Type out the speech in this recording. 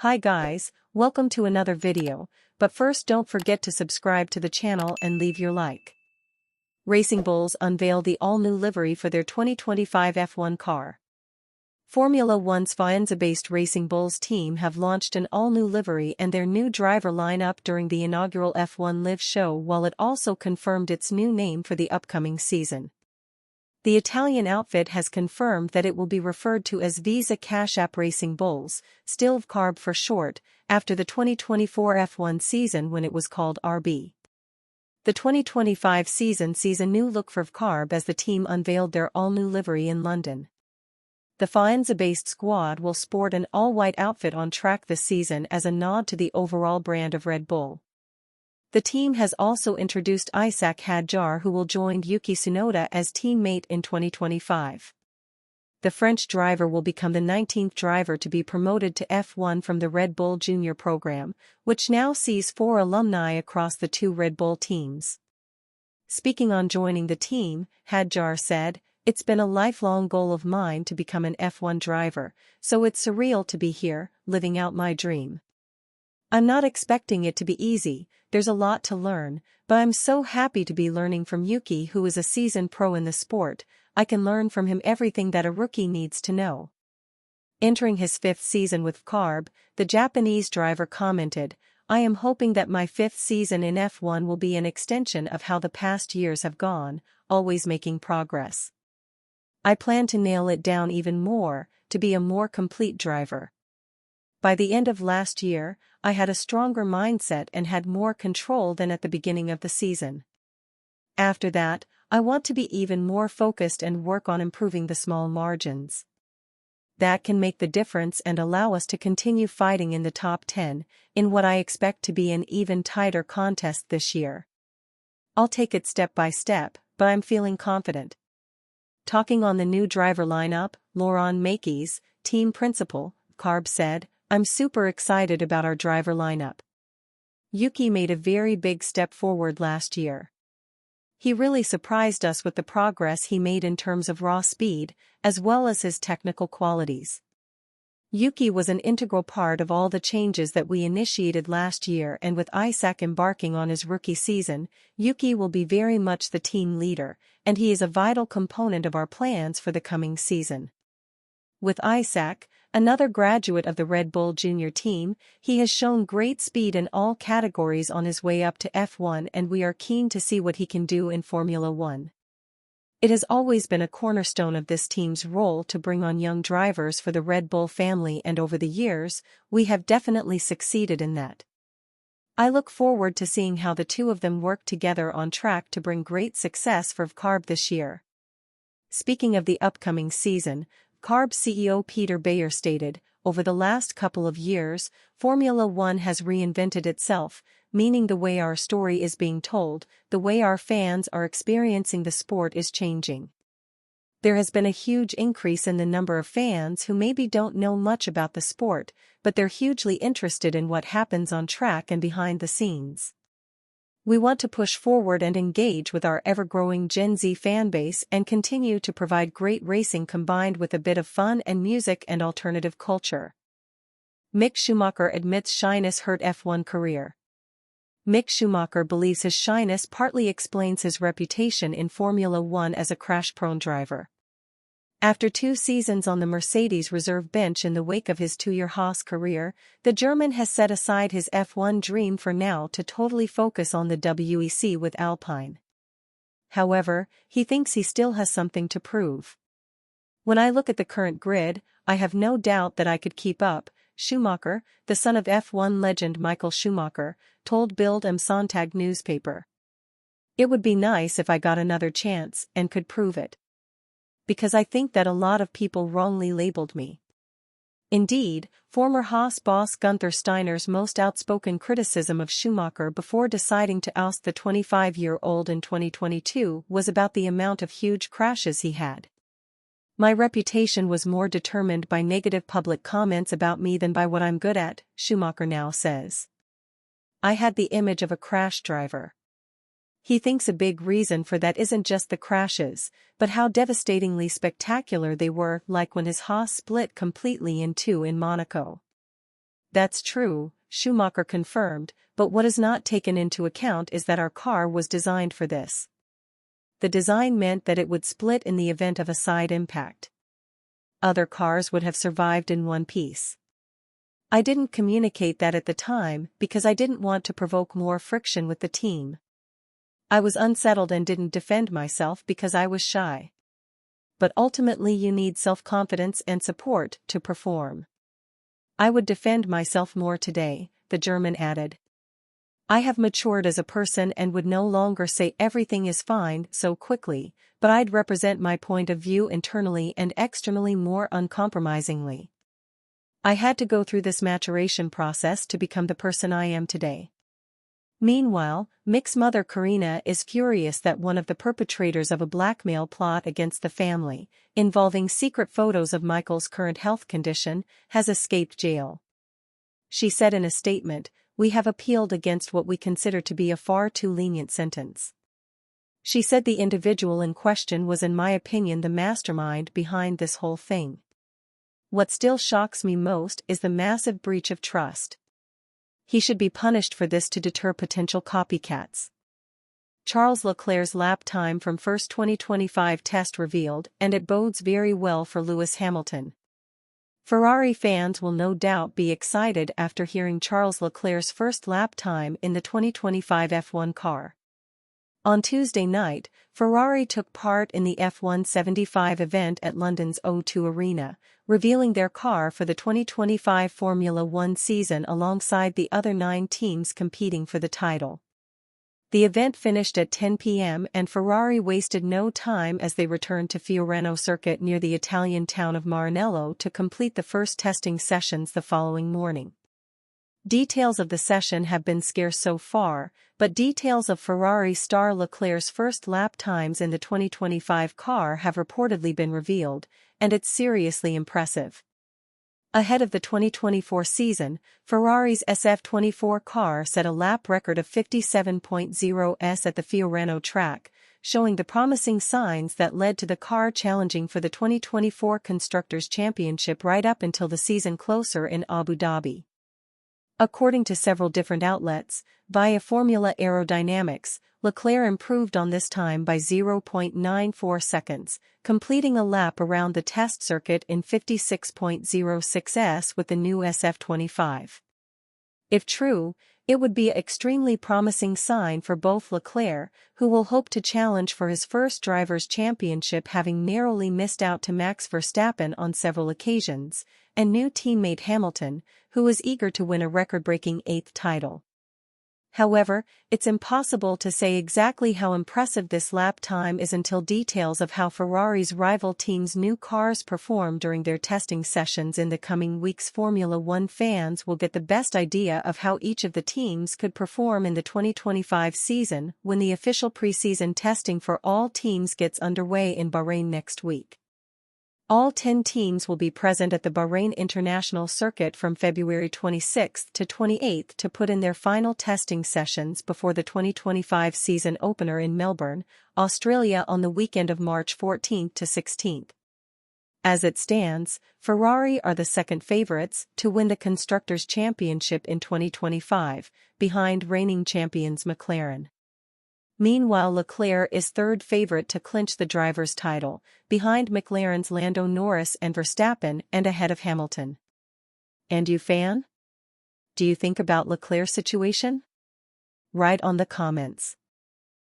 Hi guys, welcome to another video, but first don't forget to subscribe to the channel and leave your like. Racing Bulls unveil the all-new livery for their 2025 F1 car. Formula One's Faenza-based Racing Bulls team have launched an all-new livery and their new driver lineup during the inaugural F1 Live show, while it also confirmed its new name for the upcoming season. The Italian outfit has confirmed that it will be referred to as Visa Cash App Racing Bulls, still VCARB for short, after the 2024 F1 season when it was called RB. The 2025 season sees a new look for VCARB as the team unveiled their all-new livery in London. The Faenza-based squad will sport an all-white outfit on track this season as a nod to the overall brand of Red Bull. The team has also introduced Isaac Hadjar, who will join Yuki Tsunoda as teammate in 2025. The French driver will become the 19th driver to be promoted to F1 from the Red Bull Junior program, which now sees 4 alumni across the 2 Red Bull teams. Speaking on joining the team, Hadjar said, "It's been a lifelong goal of mine to become an F1 driver, so it's surreal to be here, living out my dream. I'm not expecting it to be easy, there's a lot to learn, but I'm so happy to be learning from Yuki, who is a seasoned pro in the sport. I can learn from him everything that a rookie needs to know." Entering his 5th season with VCARB, the Japanese driver commented, "I am hoping that my 5th season in F1 will be an extension of how the past years have gone, always making progress. I plan to nail it down even more, to be a more complete driver. By the end of last year, I had a stronger mindset and had more control than at the beginning of the season. After that, I want to be even more focused and work on improving the small margins. That can make the difference and allow us to continue fighting in the top 10, in what I expect to be an even tighter contest this year. I'll take it step by step, but I'm feeling confident." Talking on the new driver lineup, Laurent Mekies, team principal, VCARB said, "I'm super excited about our driver lineup. Yuki made a very big step forward last year. He really surprised us with the progress he made in terms of raw speed, as well as his technical qualities. Yuki was an integral part of all the changes that we initiated last year, and with Isaac embarking on his rookie season, Yuki will be very much the team leader, and he is a vital component of our plans for the coming season." With Isaac, another graduate of the Red Bull Junior team, he has shown great speed in all categories on his way up to F1, and we are keen to see what he can do in Formula One. It has always been a cornerstone of this team's role to bring on young drivers for the Red Bull family, and over the years, we have definitely succeeded in that. I look forward to seeing how the two of them work together on track to bring great success for VCARB this year. Speaking of the upcoming season, VCARB CEO Peter Bayer stated, "Over the last couple of years, Formula One has reinvented itself, meaning the way our story is being told, the way our fans are experiencing the sport is changing. There has been a huge increase in the number of fans who maybe don't know much about the sport, but they're hugely interested in what happens on track and behind the scenes. We want to push forward and engage with our ever-growing Gen Z fanbase and continue to provide great racing combined with a bit of fun and music and alternative culture." Mick Schumacher admits shyness hurt F1 career. Mick Schumacher believes his shyness partly explains his reputation in Formula One as a crash-prone driver. After 2 seasons on the Mercedes reserve bench in the wake of his 2-year Haas career, the German has set aside his F1 dream for now to totally focus on the WEC with Alpine. However, he thinks he still has something to prove. "When I look at the current grid, I have no doubt that I could keep up," Schumacher, the son of F1 legend Michael Schumacher, told Bild am Sonntag newspaper. "It would be nice if I got another chance and could prove it. Because I think that a lot of people wrongly labeled me." Indeed, former Haas boss Gunther Steiner's most outspoken criticism of Schumacher before deciding to oust the 25-year-old in 2022 was about the amount of huge crashes he had. "My reputation was more determined by negative public comments about me than by what I'm good at," Schumacher now says. "I had the image of a crash driver." He thinks a big reason for that isn't just the crashes, but how devastatingly spectacular they were, like when his Haas split completely in two in Monaco. "That's true," Schumacher confirmed, "but what is not taken into account is that our car was designed for this. The design meant that it would split in the event of a side impact. Other cars would have survived in one piece. I didn't communicate that at the time because I didn't want to provoke more friction with the team. I was unsettled and didn't defend myself because I was shy. But ultimately you need self-confidence and support to perform. I would defend myself more today," the German added. "I have matured as a person and would no longer say everything is fine so quickly, but I'd represent my point of view internally and externally more uncompromisingly. I had to go through this maturation process to become the person I am today." Meanwhile, Mick's mother Karina is furious that one of the perpetrators of a blackmail plot against the family, involving secret photos of Michael's current health condition, has escaped jail. She said in a statement, "We have appealed against what we consider to be a far too lenient sentence." She said the individual in question was in my opinion the mastermind behind this whole thing. "What still shocks me most is the massive breach of trust. He should be punished for this to deter potential copycats." Charles Leclerc's lap time from first 2025 test revealed, and it bodes very well for Lewis Hamilton. Ferrari fans will no doubt be excited after hearing Charles Leclerc's first lap time in the 2025 F1 car. On Tuesday night, Ferrari took part in the F1 75 event at London's O2 Arena, revealing their car for the 2025 Formula One season alongside the other 9 teams competing for the title. The event finished at 10 p.m. and Ferrari wasted no time as they returned to Fiorano circuit near the Italian town of Maranello to complete the first testing sessions the following morning. Details of the session have been scarce so far, but details of Ferrari star Leclerc's first lap times in the 2025 car have reportedly been revealed, and it's seriously impressive. Ahead of the 2024 season, Ferrari's SF24 car set a lap record of 57.0s at the Fiorano track, showing the promising signs that led to the car challenging for the 2024 Constructors' Championship right up until the season closer in Abu Dhabi. According to several different outlets, via Formula Aerodynamics, Leclerc improved on this time by 0.94 seconds, completing a lap around the test circuit in 56.06s with the new SF25. If true, it would be an extremely promising sign for both Leclerc, who will hope to challenge for his first Drivers' Championship having narrowly missed out to Max Verstappen on several occasions, and new teammate Hamilton, who is eager to win a record-breaking 8th title. However, it's impossible to say exactly how impressive this lap time is until details of how Ferrari's rival team's new cars perform during their testing sessions in the coming weeks. Formula One fans will get the best idea of how each of the teams could perform in the 2025 season when the official preseason testing for all teams gets underway in Bahrain next week. All 10 teams will be present at the Bahrain International Circuit from February 26 to 28 to put in their final testing sessions before the 2025 season opener in Melbourne, Australia on the weekend of March 14 to 16. As it stands, Ferrari are the second favorites to win the Constructors' Championship in 2025, behind reigning champions McLaren. Meanwhile, Leclerc is third favorite to clinch the driver's title, behind McLaren's Lando Norris and Verstappen and ahead of Hamilton. And you fan? Do you think about Leclerc's situation? Write on the comments.